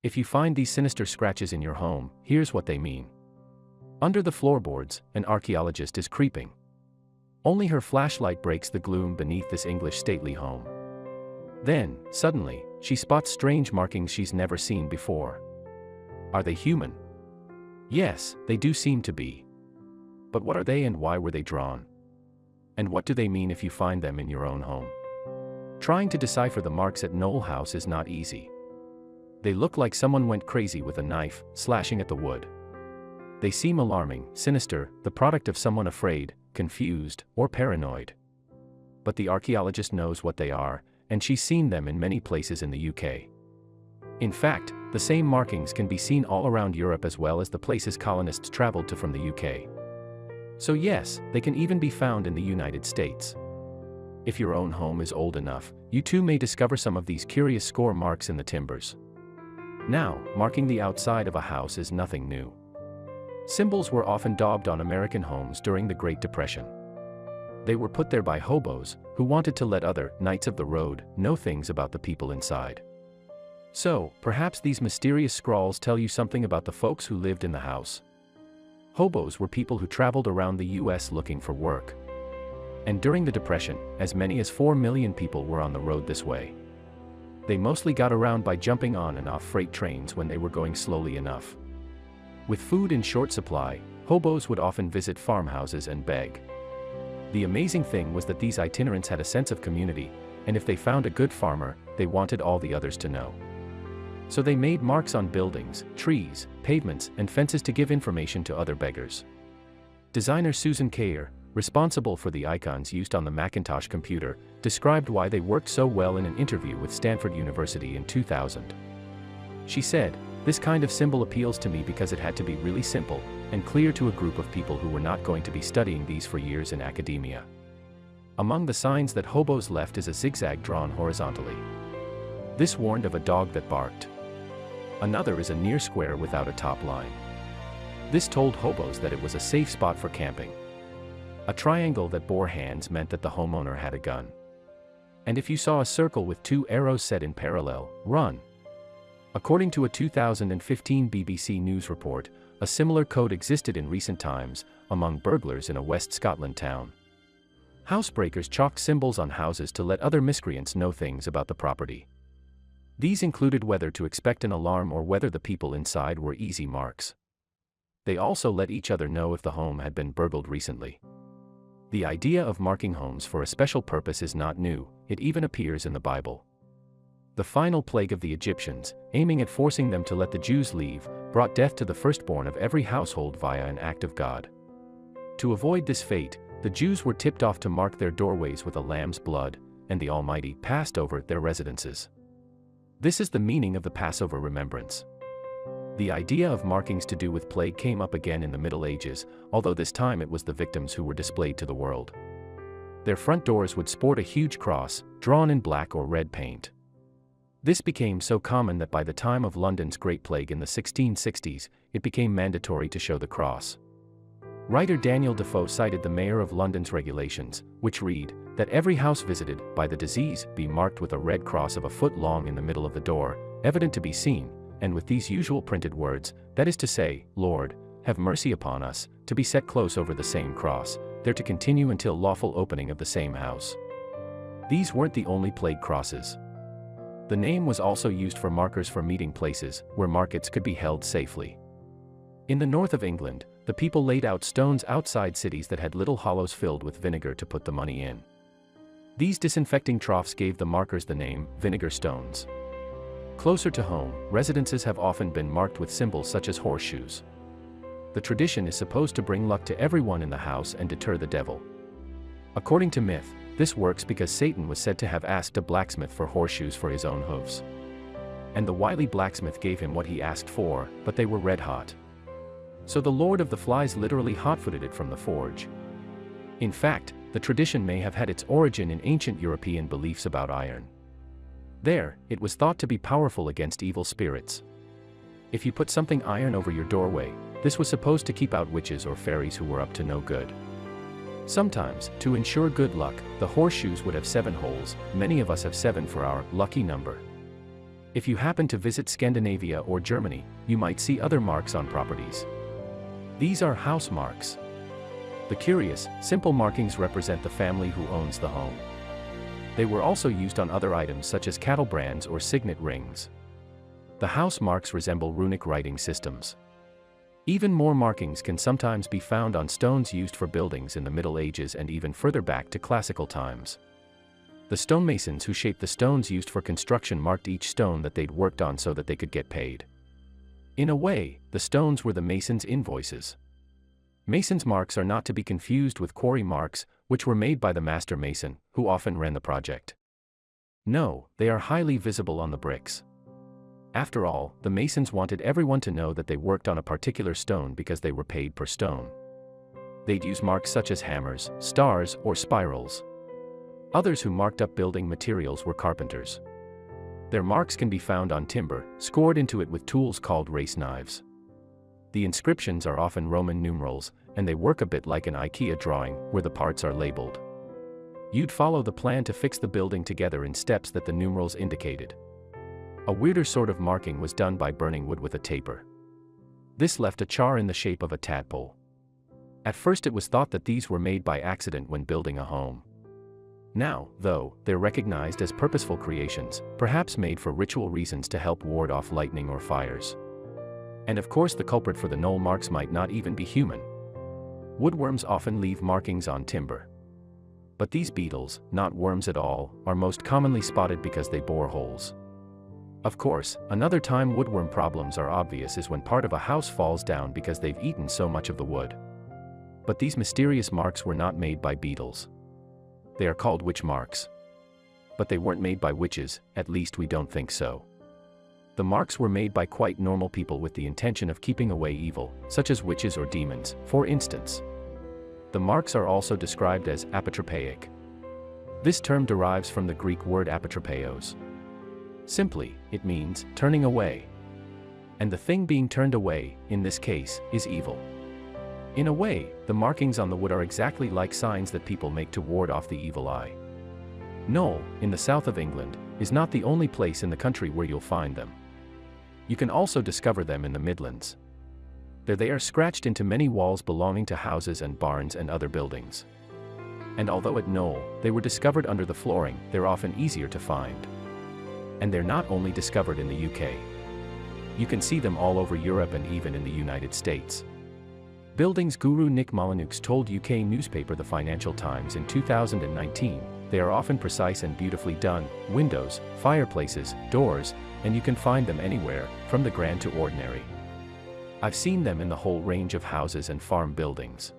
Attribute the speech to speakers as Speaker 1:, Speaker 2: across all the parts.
Speaker 1: If you find these sinister scratches in your home, here's what they mean. Under the floorboards, an archaeologist is creeping. Only her flashlight breaks the gloom beneath this English stately home. Then, suddenly, she spots strange markings she's never seen before. Are they human? Yes, they do seem to be. But what are they and why were they drawn? And what do they mean if you find them in your own home? Trying to decipher the marks at Knole House is not easy. They look like someone went crazy with a knife, slashing at the wood. They seem alarming, sinister, the product of someone afraid, confused, or paranoid. But the archaeologist knows what they are, and she's seen them in many places in the UK. In fact, the same markings can be seen all around Europe as well as the places colonists traveled to from the UK. So yes, they can even be found in the United States. If your own home is old enough, you too may discover some of these curious score marks in the timbers. Now, marking the outside of a house is nothing new. Symbols were often daubed on American homes during the Great Depression. They were put there by hobos, who wanted to let other knights of the road know things about the people inside. So, perhaps these mysterious scrawls tell you something about the folks who lived in the house. Hobos were people who traveled around the US looking for work. And during the Depression, as many as 4 million people were on the road this way. They mostly got around by jumping on and off freight trains when they were going slowly enough. With food in short supply, hobos would often visit farmhouses and beg. The amazing thing was that these itinerants had a sense of community, and if they found a good farmer, they wanted all the others to know. So they made marks on buildings, trees, pavements, and fences to give information to other beggars. Designer Susan Kayer, responsible for the icons used on the Macintosh computer, described why they worked so well in an interview with Stanford University in 2000. She said, "This kind of symbol appeals to me because it had to be really simple and clear to a group of people who were not going to be studying these for years in academia." Among the signs that hobos left is a zigzag drawn horizontally. This warned of a dog that barked. Another is a near square without a top line. This told hobos that it was a safe spot for camping. A triangle that bore hands meant that the homeowner had a gun. And if you saw a circle with 2 arrows set in parallel, run. According to a 2015 BBC News report, a similar code existed in recent times, among burglars in a West Scotland town. Housebreakers chalked symbols on houses to let other miscreants know things about the property. These included whether to expect an alarm or whether the people inside were easy marks. They also let each other know if the home had been burgled recently. The idea of marking homes for a special purpose is not new, it even appears in the Bible. The final plague of the Egyptians, aiming at forcing them to let the Jews leave, brought death to the firstborn of every household via an act of God. To avoid this fate, the Jews were tipped off to mark their doorways with a lamb's blood, and the Almighty passed over their residences. This is the meaning of the Passover remembrance. The idea of markings to do with plague came up again in the Middle Ages, although this time it was the victims who were displayed to the world. Their front doors would sport a huge cross, drawn in black or red paint. This became so common that by the time of London's Great Plague in the 1660s, it became mandatory to show the cross. Writer Daniel Defoe cited the Mayor of London's regulations, which read, that every house visited by the disease be marked with a red cross of a foot long in the middle of the door, evident to be seen, and with these usual printed words, that is to say, Lord, have mercy upon us, to be set close over the same cross, there to continue until lawful opening of the same house. These weren't the only plague crosses. The name was also used for markers for meeting places, where markets could be held safely. In the north of England, the people laid out stones outside cities that had little hollows filled with vinegar to put the money in. These disinfecting troughs gave the markers the name, vinegar stones. Closer to home, residences have often been marked with symbols such as horseshoes. The tradition is supposed to bring luck to everyone in the house and deter the devil. According to myth, this works because Satan was said to have asked a blacksmith for horseshoes for his own hooves. And the wily blacksmith gave him what he asked for, but they were red hot. So the Lord of the Flies literally hot-footed it from the forge. In fact, the tradition may have had its origin in ancient European beliefs about iron. There, it was thought to be powerful against evil spirits. If you put something iron over your doorway, this was supposed to keep out witches or fairies who were up to no good. Sometimes, to ensure good luck, the horseshoes would have 7 holes. Many of us have 7 for our lucky number. If you happen to visit Scandinavia or Germany, you might see other marks on properties. These are house marks. The curious, simple markings represent the family who owns the home. They were also used on other items such as cattle brands or signet rings. The house marks resemble runic writing systems. Even more markings can sometimes be found on stones used for buildings in the Middle Ages and even further back to classical times. The stonemasons who shaped the stones used for construction marked each stone that they'd worked on so that they could get paid. In a way, the stones were the masons' invoices. Masons' marks are not to be confused with quarry marks, which were made by the master mason, who often ran the project. No, they are highly visible on the bricks. After all, the masons wanted everyone to know that they worked on a particular stone because they were paid per stone. They'd use marks such as hammers, stars, or spirals. Others who marked up building materials were carpenters. Their marks can be found on timber, scored into it with tools called race knives. The inscriptions are often Roman numerals, and they work a bit like an IKEA drawing, where the parts are labeled. You'd follow the plan to fix the building together in steps that the numerals indicated. A weirder sort of marking was done by burning wood with a taper. This left a char in the shape of a tadpole. At first it was thought that these were made by accident when building a home. Now, though, they're recognized as purposeful creations, perhaps made for ritual reasons to help ward off lightning or fires. And of course the culprit for the knoll marks might not even be human. Woodworms often leave markings on timber. But these beetles, not worms at all, are most commonly spotted because they bore holes. Of course, another time woodworm problems are obvious is when part of a house falls down because they've eaten so much of the wood. But these mysterious marks were not made by beetles. They are called witch marks. But they weren't made by witches, at least we don't think so. The marks were made by quite normal people with the intention of keeping away evil, such as witches or demons, for instance. The marks are also described as apotropaic. This term derives from the Greek word apotropeos. Simply, it means turning away. And the thing being turned away, in this case, is evil. In a way, the markings on the wood are exactly like signs that people make to ward off the evil eye. Knole, in the south of England, is not the only place in the country where you'll find them. You can also discover them in the Midlands. There they are scratched into many walls belonging to houses and barns and other buildings. And although at Knole, they were discovered under the flooring, they're often easier to find. And they're not only discovered in the UK. You can see them all over Europe and even in the United States. Buildings guru Nick Molyneux told UK newspaper The Financial Times in 2019, they are often precise and beautifully done, windows, fireplaces, doors, and you can find them anywhere, from the grand to ordinary. I've seen them in the whole range of houses and farm buildings.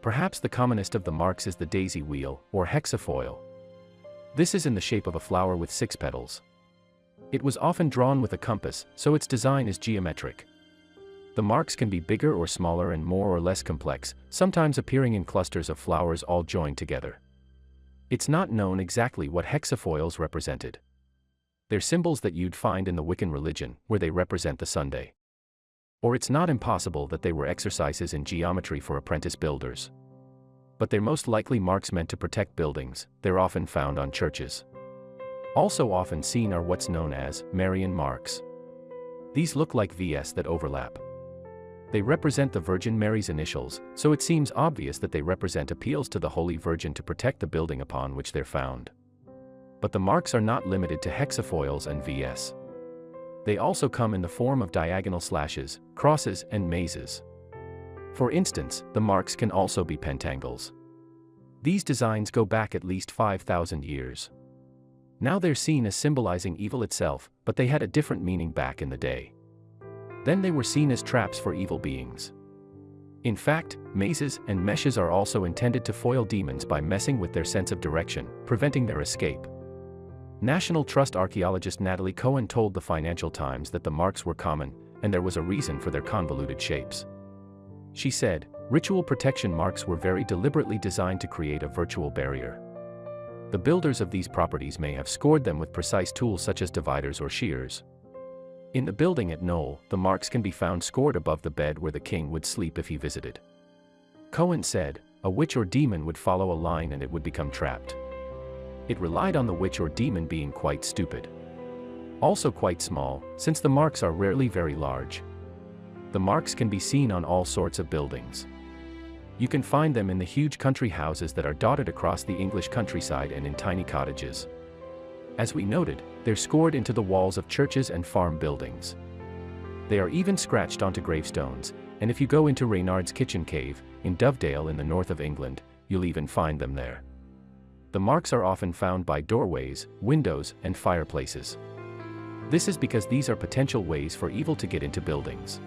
Speaker 1: Perhaps the commonest of the marks is the daisy wheel, or hexafoil. This is in the shape of a flower with 6 petals. It was often drawn with a compass, so its design is geometric. The marks can be bigger or smaller and more or less complex, sometimes appearing in clusters of flowers all joined together. It's not known exactly what hexafoils represented. They're symbols that you'd find in the Wiccan religion, where they represent the Sunday. Or it's not impossible that they were exercises in geometry for apprentice builders. But they're most likely marks meant to protect buildings. They're often found on churches. Also often seen are what's known as Marian marks. These look like VS that overlap. They represent the Virgin Mary's initials, so it seems obvious that they represent appeals to the Holy Virgin to protect the building upon which they're found. But the marks are not limited to hexafoils and VS. They also come in the form of diagonal slashes, crosses, and mazes. For instance, the marks can also be pentangles. These designs go back at least 5,000 years. Now they're seen as symbolizing evil itself, but they had a different meaning back in the day. Then they were seen as traps for evil beings. In fact, mazes and meshes are also intended to foil demons by messing with their sense of direction, preventing their escape. National Trust archaeologist Natalie Cohen told the Financial Times that the marks were common, and there was a reason for their convoluted shapes. She said, ritual protection marks were very deliberately designed to create a virtual barrier. The builders of these properties may have scored them with precise tools such as dividers or shears. In the building at Knole, the marks can be found scored above the bed where the king would sleep if he visited. Cohen said, a witch or demon would follow a line and it would become trapped. It relied on the witch or demon being quite stupid. Also quite small, since the marks are rarely very large. The marks can be seen on all sorts of buildings. You can find them in the huge country houses that are dotted across the English countryside and in tiny cottages. As we noted, they're scored into the walls of churches and farm buildings. They are even scratched onto gravestones, and if you go into Reynard's Kitchen Cave, in Dovedale in the north of England, you'll even find them there. The marks are often found by doorways, windows, and fireplaces. This is because these are potential ways for evil to get into buildings.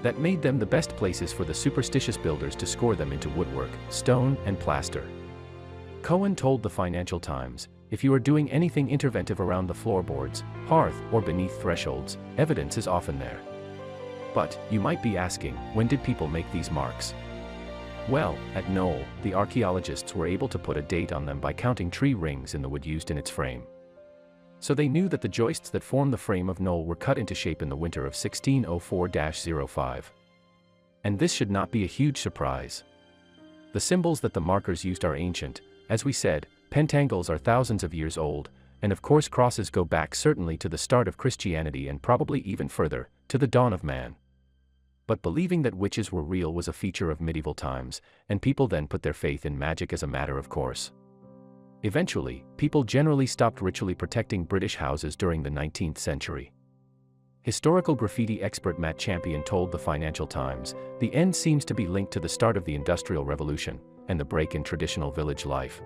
Speaker 1: That made them the best places for the superstitious builders to score them into woodwork, stone, and plaster. Cohen told the Financial Times, "If you are doing anything interventive around the floorboards, hearth, or beneath thresholds, evidence is often there." But, you might be asking, when did people make these marks? Well, at Knole, the archaeologists were able to put a date on them by counting tree rings in the wood used in its frame. So they knew that the joists that form the frame of Knole were cut into shape in the winter of 1604-05. And this should not be a huge surprise. The symbols that the markers used are ancient. As we said, pentangles are thousands of years old, and of course crosses go back certainly to the start of Christianity and probably even further, to the dawn of man. But believing that witches were real was a feature of medieval times, and people then put their faith in magic as a matter of course. Eventually, people generally stopped ritually protecting British houses during the 19th century. Historical graffiti expert Matt Champion told the Financial Times, "The end seems to be linked to the start of the Industrial Revolution, and the break in traditional village life.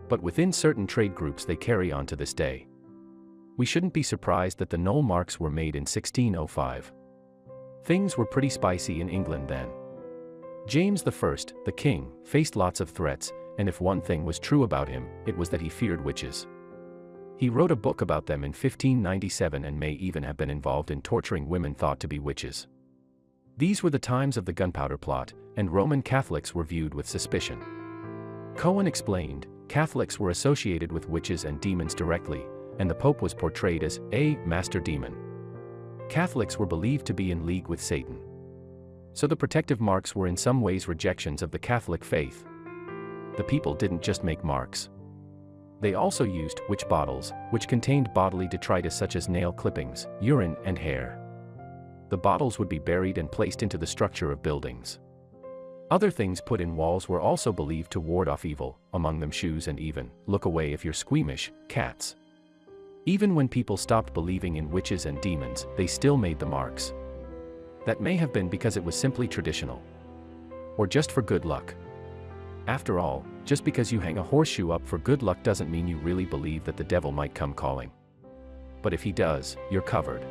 Speaker 1: But within certain trade groups they carry on to this day." We shouldn't be surprised that the Knole marks were made in 1605. Things were pretty spicy in England then. James I, the king, faced lots of threats, and if one thing was true about him, it was that he feared witches. He wrote a book about them in 1597 and may even have been involved in torturing women thought to be witches. These were the times of the Gunpowder Plot, and Roman Catholics were viewed with suspicion. Cohen explained, Catholics were associated with witches and demons directly, and the Pope was portrayed as a master demon. Catholics were believed to be in league with Satan. So the protective marks were in some ways rejections of the Catholic faith. The people didn't just make marks. They also used witch bottles, which contained bodily detritus such as nail clippings, urine, and hair. The bottles would be buried and placed into the structure of buildings. Other things put in walls were also believed to ward off evil, among them shoes and even, look away if you're squeamish, cats. Even when people stopped believing in witches and demons, they still made the marks. That may have been because it was simply traditional. Or just for good luck. After all, just because you hang a horseshoe up for good luck doesn't mean you really believe that the devil might come calling. But if he does, you're covered.